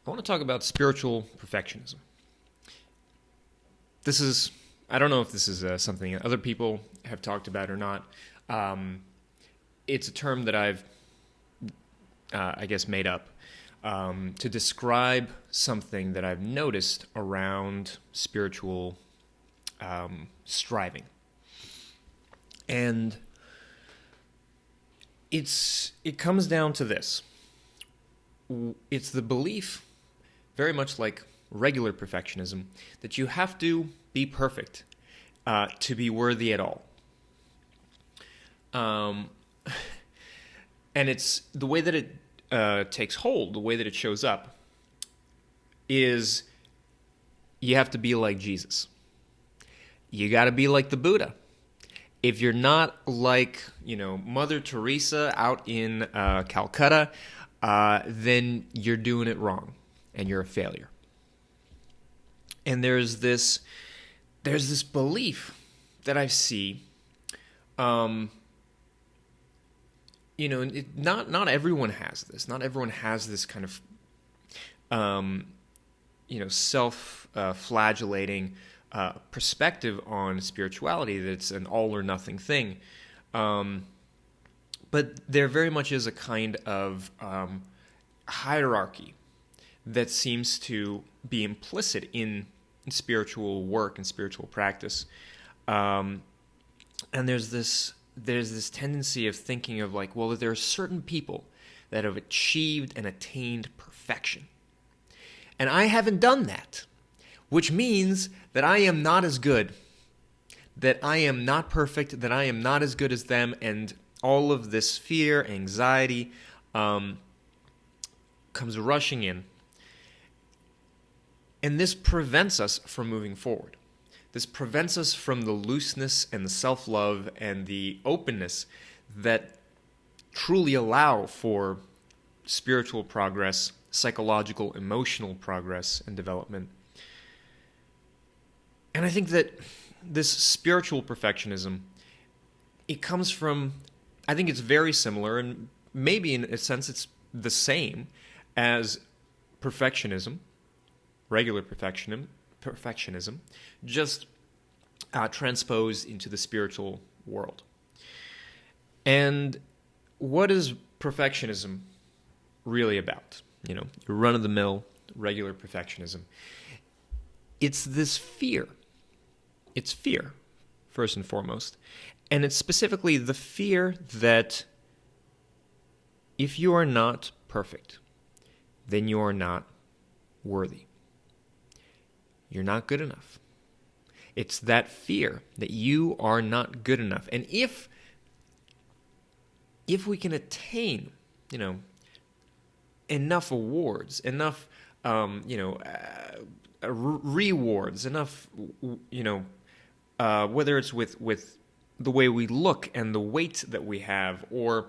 I want to talk about spiritual perfectionism. I don't know if this is something that other people have talked about or not. It's a term that I've, made up to describe something that I've noticed around spiritual striving. And it comes down to this. It's the belief, very much like regular perfectionism, that you have to be perfect to be worthy at all. And it's the way that it takes hold, the way that it shows up, is you have to be like Jesus. You got to be like the Buddha. If you're not like, Mother Teresa out in Calcutta, then you're doing it wrong and you're a failure. And there's this belief that I see. Not everyone has this. Not everyone has this kind of, self-flagellating perspective on spirituality. That's an all or nothing thing. But there very much is a kind of hierarchy that seems to be implicit in spiritual work and spiritual practice. And there's this tendency of thinking of like, well, there are certain people that have achieved and attained perfection. And I haven't done that, which means that I am not as good, that I am not perfect, that I am not as good as them, and all of this fear, anxiety comes rushing in. And this prevents us from moving forward. This prevents us from the looseness and the self-love and the openness that truly allow for spiritual progress, psychological, emotional progress and development. And I think that this spiritual perfectionism, it comes from, I think it's very similar, and maybe in a sense it's the same as perfectionism, regular perfectionism, just transposed into the spiritual world. And what is perfectionism really about? Your run-of-the-mill, regular perfectionism. It's this fear. It's fear, first and foremost. And it's specifically the fear that if you are not perfect, then you are not worthy. You're not good enough. It's that fear that you are not good enough. And if we can attain, enough awards, enough, rewards, enough, whether it's with the way we look and the weight that we have, or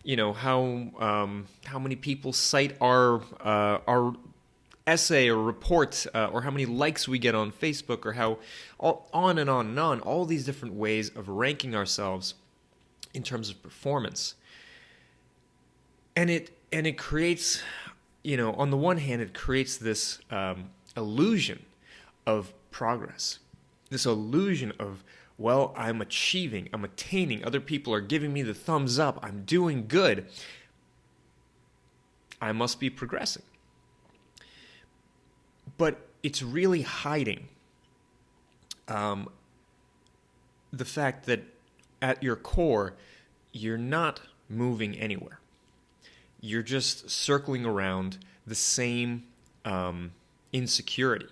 how many people cite our essay or report, or how many likes we get on Facebook, or how on and on and on, all these different ways of ranking ourselves in terms of performance. And it creates, on the one hand, it creates this illusion of progress, this illusion of, well, I'm achieving, I'm attaining, other people are giving me the thumbs up, I'm doing good, I must be progressing. But it's really hiding the fact that at your core, you're not moving anywhere. You're just circling around the same insecurity,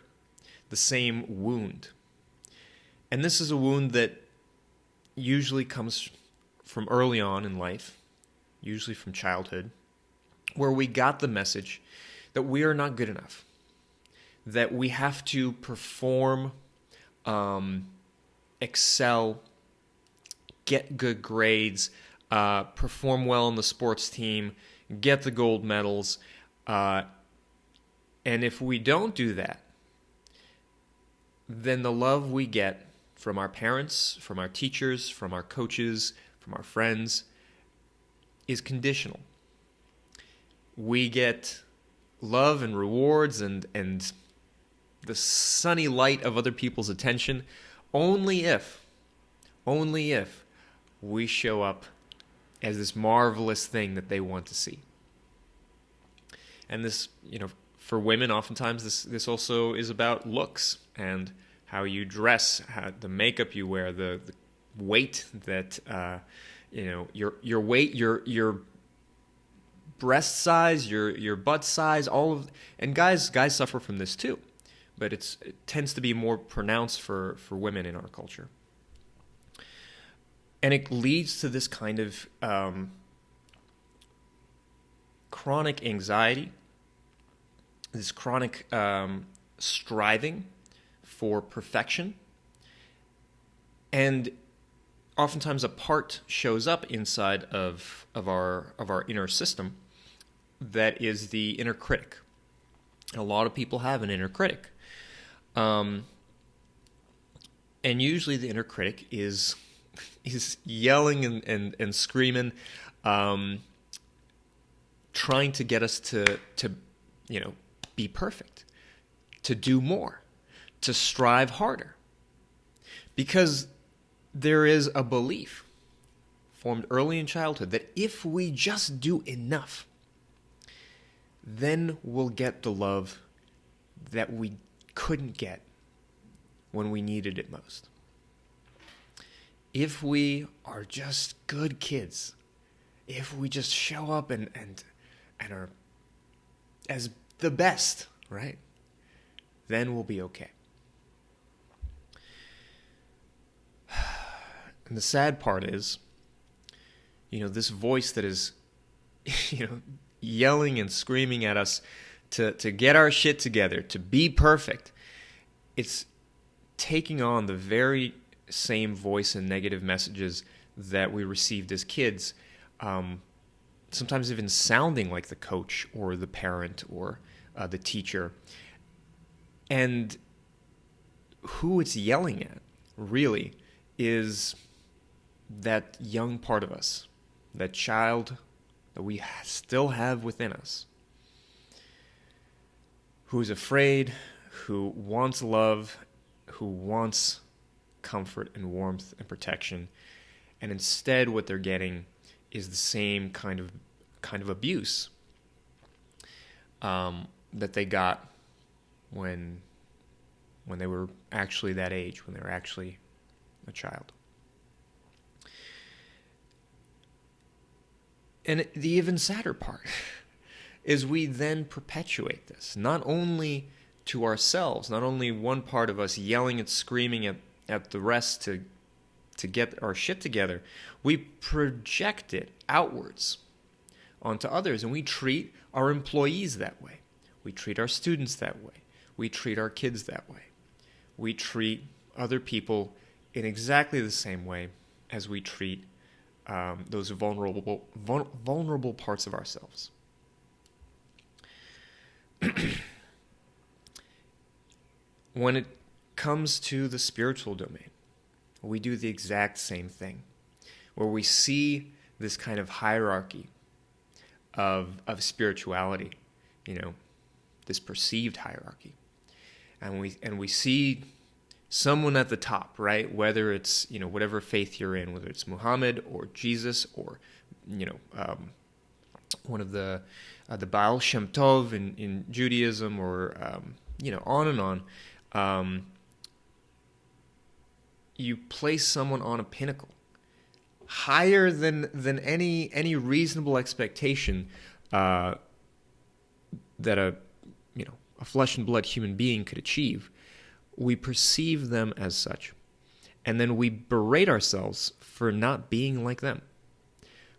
the same wound. And this is a wound that usually comes from early on in life, usually from childhood, where we got the message that we are not good enough, that we have to perform, excel, get good grades, perform well on the sports team, get the gold medals, and if we don't do that, then the love we get from our parents, from our teachers, from our coaches, from our friends is conditional. We get love and rewards and the sunny light of other people's attention only if we show up as this marvelous thing that they want to see. And this, for women, oftentimes this also is about looks and how you dress, the makeup you wear, the weight that your weight, your breast size, your butt size, and guys suffer from this too, but it tends to be more pronounced for women in our culture. And it leads to this kind of chronic anxiety, this chronic striving for perfection. And oftentimes a part shows up inside of our inner system that is the inner critic. A lot of people have an inner critic. And usually the inner critic is yelling and screaming, trying to get us to be perfect, to do more, to strive harder. Because there is a belief formed early in childhood that if we just do enough, then we'll get the love that we couldn't get when we needed it most. If we are just good kids, if we just show up and are as the best, right? Then we'll be okay. And the sad part is, this voice that is, yelling and screaming at us to get our shit together, to be perfect, it's taking on the very same voice and negative messages that we received as kids, sometimes even sounding like the coach or the parent or the teacher. And who it's yelling at, really, is that young part of us, that child that we still have within us, who is afraid, who wants love, who wants comfort and warmth and protection, and instead what they're getting is the same kind of abuse that they got when they were actually that age, when they were actually a child. And the even sadder part is we then perpetuate this, not only to ourselves, not only one part of us yelling and screaming at the rest to get our shit together, we project it outwards onto others, and we treat our employees that way. We treat our students that way. We treat our kids that way. We treat other people in exactly the same way as we treat those vulnerable parts of ourselves. When it comes to the spiritual domain, we do the exact same thing, where we see this kind of hierarchy of spirituality, this perceived hierarchy, and we see someone at the top, right? Whether it's whatever faith you're in, whether it's Muhammad or Jesus or one of the Baal Shem Tov in Judaism, or on and on. You place someone on a pinnacle higher than any reasonable expectation that a flesh and blood human being could achieve. We perceive them as such, and then we berate ourselves for not being like them,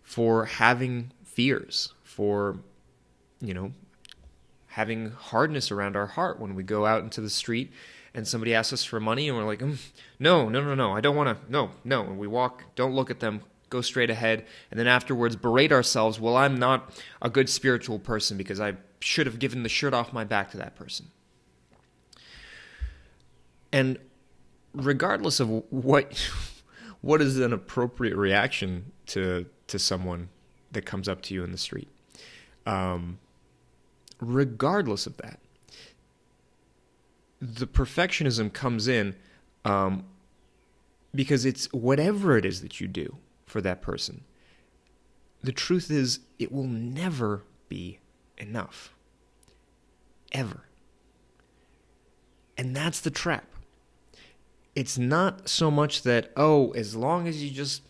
for having fears, for having hardness around our heart when we go out into the street and somebody asks us for money and we're like, no, I don't want to, no, and we walk, don't look at them, go straight ahead, and then afterwards berate ourselves, well, I'm not a good spiritual person because I should have given the shirt off my back to that person. And regardless of what is an appropriate reaction to someone that comes up to you in the street, regardless of that, the perfectionism comes in because it's whatever it is that you do for that person. The truth is, it will never be enough. Ever. And that's the trap. It's not so much that, as long as you just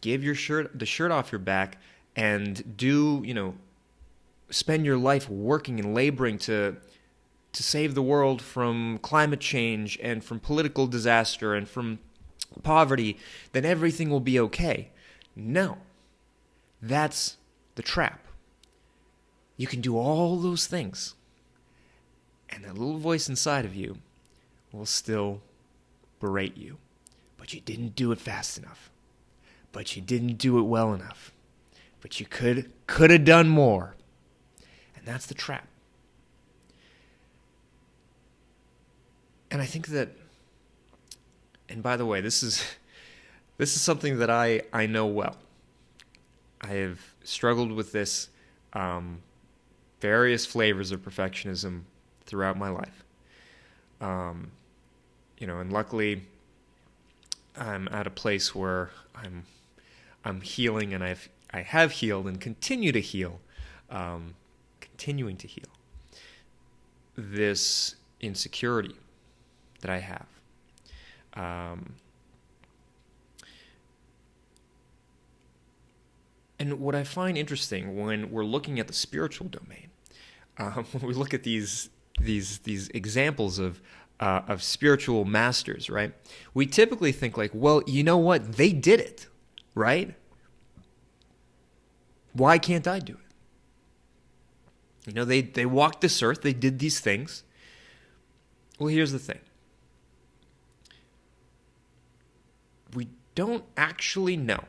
give the shirt off your back and spend your life working and laboring to save the world from climate change and from political disaster and from poverty, then everything will be okay. No. That's the trap. You can do all those things, and that little voice inside of you will still berate you. But you didn't do it fast enough. But you didn't do it well enough. But you could have done more. And that's the trap. And I think that, and by the way, this is something that I know well. I have struggled with this various flavors of perfectionism throughout my life. And luckily, I'm at a place where I'm healing, and I have healed and continue to heal, continuing to heal this insecurity that I have. And what I find interesting when we're looking at the spiritual domain, when we look at these examples of spiritual masters, right? We typically think like, well, you know what? They did it, right? Why can't I do it? They walked this earth. They did these things. Well, here's the thing. We don't actually know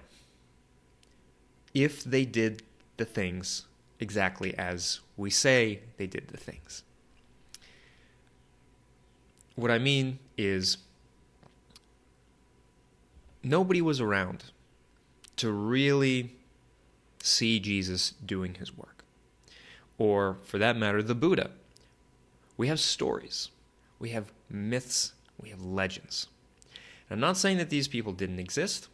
if they did the things exactly as we say they did the things. What I mean is, nobody was around to really see Jesus doing his work. Or, for that matter, the Buddha. We have stories. We have myths. We have legends. I'm not saying that these people didn't exist.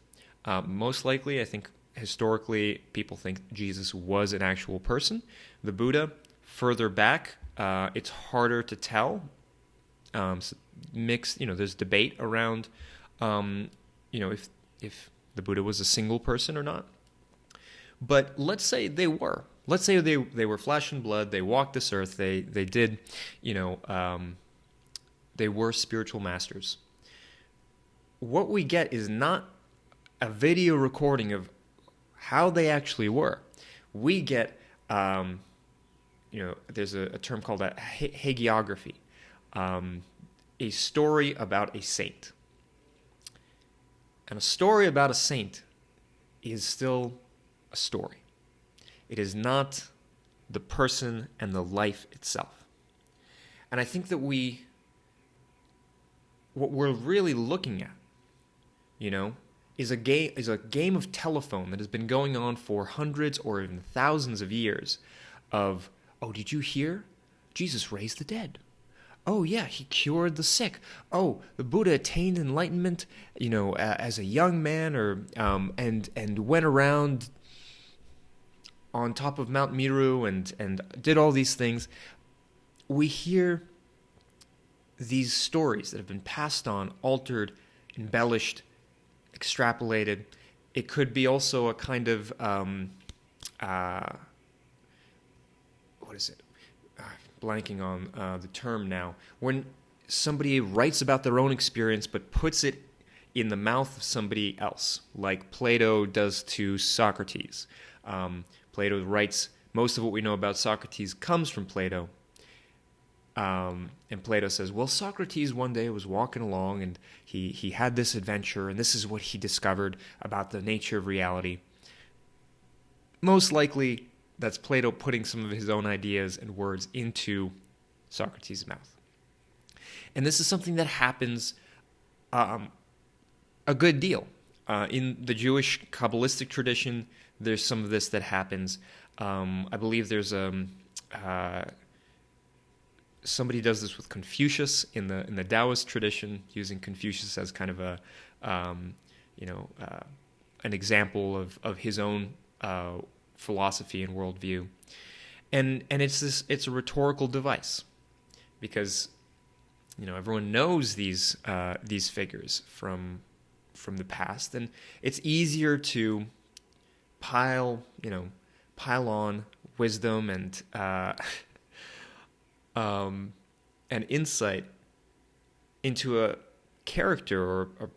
Most likely, I think, historically, people think Jesus was an actual person. The Buddha, further back, it's harder to tell. There's debate around, if the Buddha was a single person or not. But let's say they were. Let's say they were flesh and blood. They walked this earth. They did, they were spiritual masters. What we get is not a video recording of how they actually were. We get, there's a term called a hagiography, a story about a saint. And a story about a saint is still a story. It is not the person and the life itself. And I think that what we're really looking at, is a game of telephone that has been going on for hundreds or even thousands of years of, oh, did you hear? Jesus raised the dead. Oh, yeah, he cured the sick. Oh, the Buddha attained enlightenment, as a young man, or and went around on top of Mount Meru and did all these things. We hear these stories that have been passed on, altered, embellished, extrapolated. It could be also a kind of what is it? Blanking on the term now. When somebody writes about their own experience but puts it in the mouth of somebody else, like Plato does to Socrates. Plato writes, most of what we know about Socrates comes from Plato. And Plato says, well, Socrates one day was walking along and he had this adventure, and this is what he discovered about the nature of reality. Most likely, that's Plato putting some of his own ideas and words into Socrates' mouth. And this is something that happens a good deal. In the Jewish Kabbalistic tradition, there's some of this that happens. I believe there's somebody does this with Confucius in the Taoist tradition, using Confucius as kind of an example of his own philosophy and worldview, and it's a rhetorical device, because everyone knows these figures from the past, and it's easier to pile on wisdom and insight into a character or a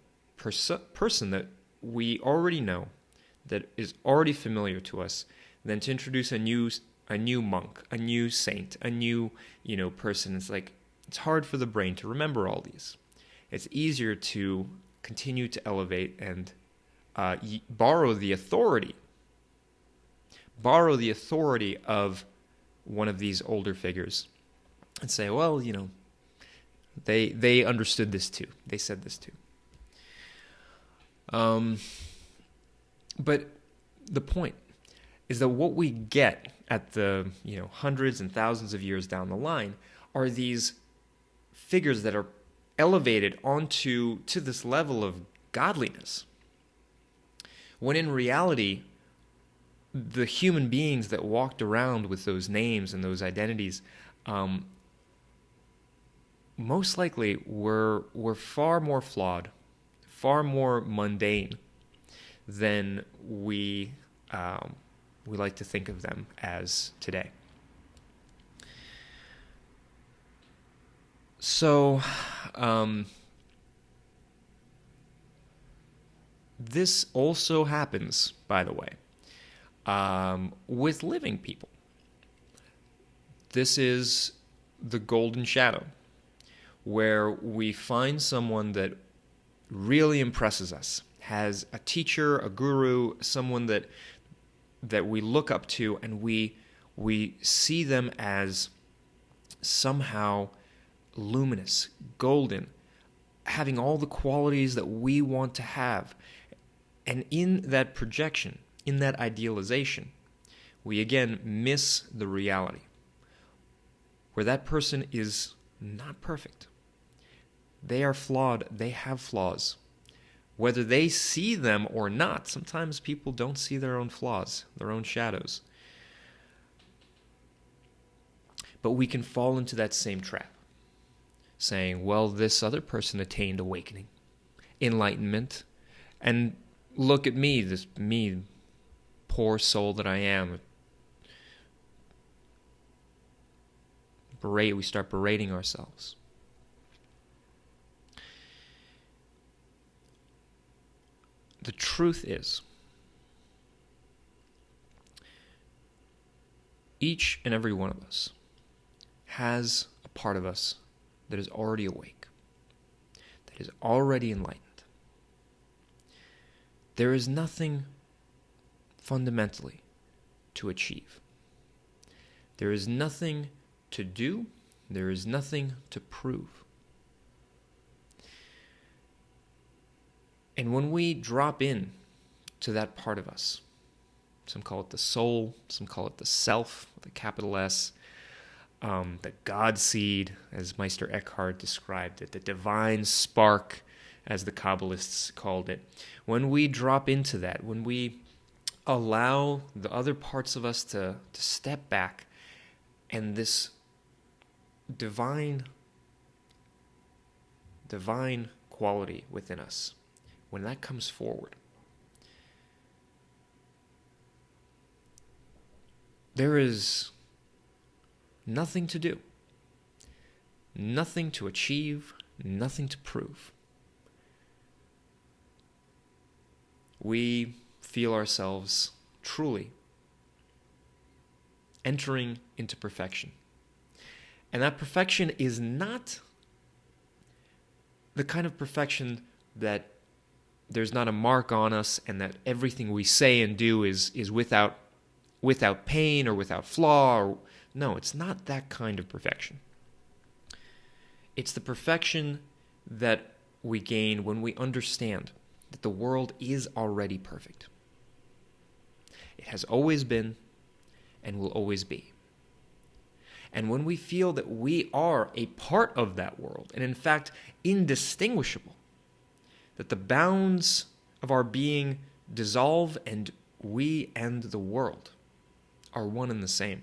person that we already know, that is already familiar to us, than to introduce a new monk, a new saint, a new person. It's hard for the brain to remember all these. It's easier to continue to elevate and borrow the authority of one of these older figures and say, well, they understood this too. They said this too. But the point is that what we get at the hundreds and thousands of years down the line are these figures that are elevated to this level of godliness, when in reality, the human beings that walked around with those names and those identities most likely were far more flawed, far more mundane than we like to think of them as today. So, this also happens, by the way, with living people. This is the golden shadow, where we find someone that really impresses us, has a teacher, a guru, someone that we look up to, and we see them as somehow luminous, golden, having all the qualities that we want to have. And in that projection, in that idealization, we again miss the reality, where that person is not perfect. They are flawed. They have flaws. Whether they see them or not, sometimes people don't see their own flaws, their own shadows. But we can fall into that same trap, saying, well, this other person attained awakening, enlightenment, and look at me, poor soul that I am. We start berating ourselves. The truth is, each and every one of us has a part of us that is already awake, that is already enlightened. There is nothing fundamentally to achieve. There is nothing to do. There is nothing to prove. And when we drop in to that part of us, some call it the soul, some call it the self, with a capital S, the God seed, as Meister Eckhart described it, the divine spark, as the Kabbalists called it. When we drop into that, when we allow the other parts of us to step back, and this divine quality within us, when that comes forward, there is nothing to do, nothing to achieve, nothing to prove. We feel ourselves truly entering into perfection. And that perfection is not the kind of perfection that there's not a mark on us, and that everything we say and do is without pain or without flaw. No, it's not that kind of perfection. It's the perfection that we gain when we understand that the world is already perfect. It has always been and will always be. And when we feel that we are a part of that world, and in fact, indistinguishable, that the bounds of our being dissolve and we and the world are one and the same,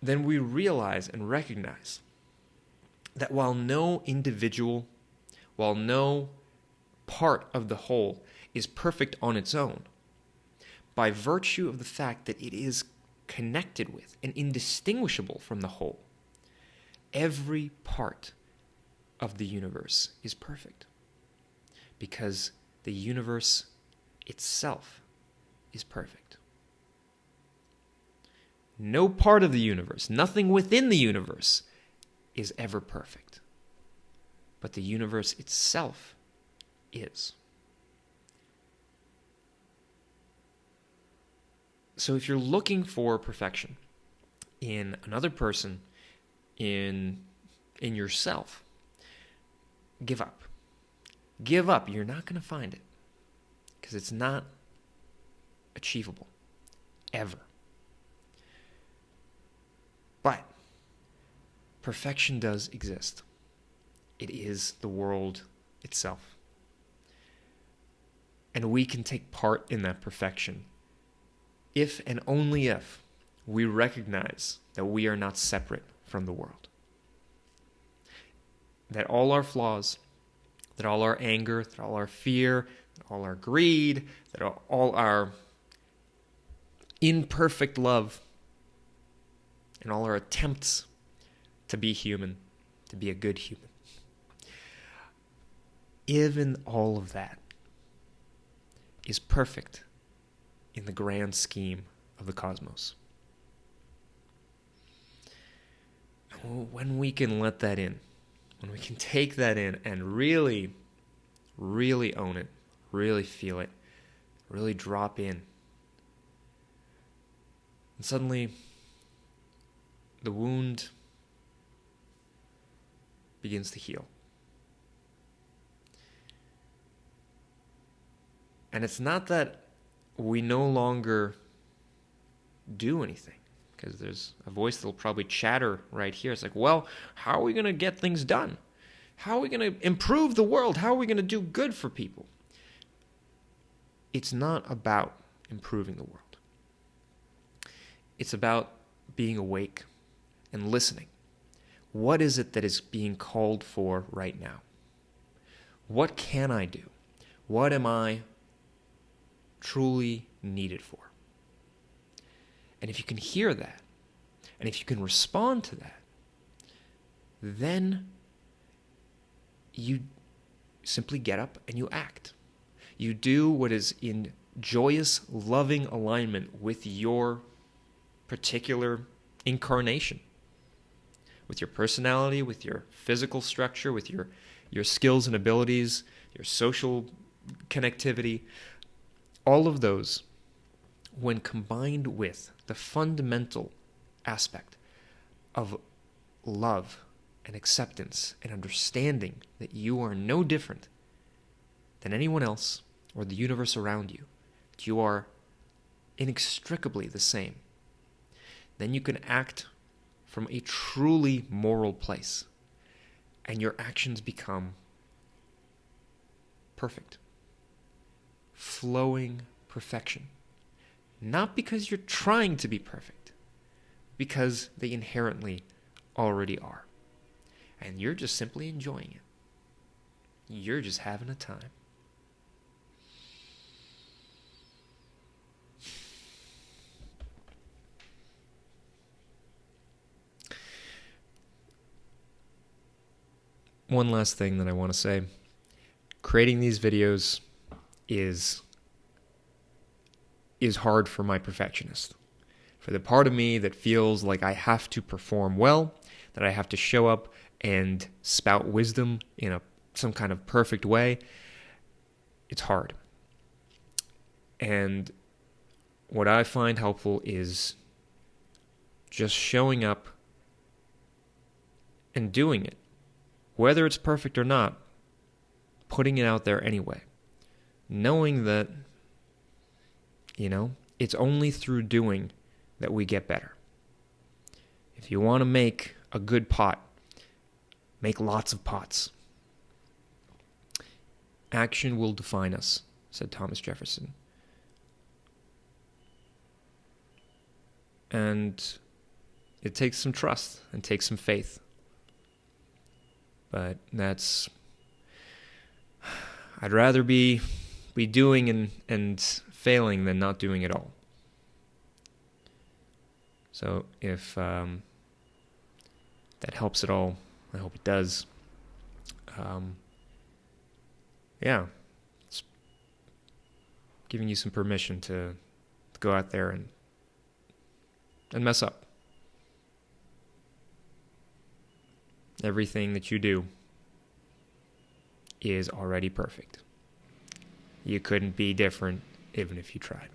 then we realize and recognize that while no individual, while no part of the whole is perfect on its own, by virtue of the fact that it is connected with and indistinguishable from the whole, every part of the universe is perfect, because the universe itself is perfect. No part of the universe, nothing within the universe is ever perfect, but the universe itself is. So if you're looking for perfection in another person, in yourself, give up. Give up. You're not going to find it, because it's not achievable, ever. But perfection does exist. It is the world itself. And we can take part in that perfection if and only if we recognize that we are not separate from the world. That all our flaws, that all our anger, that all our fear, that all our greed, that all our imperfect love, and all our attempts to be human, to be a good human, even all of that is perfect in the grand scheme of the cosmos. When we can let that in, when we can take that in and really, really own it, really feel it, really drop in, and suddenly the wound begins to heal. And it's not that we no longer do anything, because there's a voice that'll probably chatter right here. It's like, well, how are we going to get things done? How are we going to improve the world? How are we going to do good for people? It's not about improving the world. It's about being awake and listening. What is it that is being called for right now? What can I do? What am I truly needed for? And if you can hear that, and if you can respond to that, then you simply get up and you act. You do what is in joyous, loving alignment with your particular incarnation, with your personality, with your physical structure, with your skills and abilities, your social connectivity. All of those, when combined with the fundamental aspect of love and acceptance and understanding that you are no different than anyone else or the universe around you, that you are inextricably the same, then you can act from a truly moral place, and your actions become perfect, flowing perfection. Not because you're trying to be perfect, because they inherently already are. And you're just simply enjoying it. You're just having a time. One last thing that I want to say. Creating these videos is hard for my perfectionist. For the part of me that feels like I have to perform well, that I have to show up and spout wisdom in some kind of perfect way, it's hard. And what I find helpful is just showing up and doing it. Whether it's perfect or not, putting it out there anyway. Knowing that, it's only through doing that we get better. If you want to make a good pot, make lots of pots. Action will define us, said Thomas Jefferson. And it takes some trust and takes some faith. But I'd rather be doing and failing than not doing at all. So if that helps at all, I hope it does. It's giving you some permission to go out there and mess up. Everything that you do is already perfect. You couldn't be different even if you tried.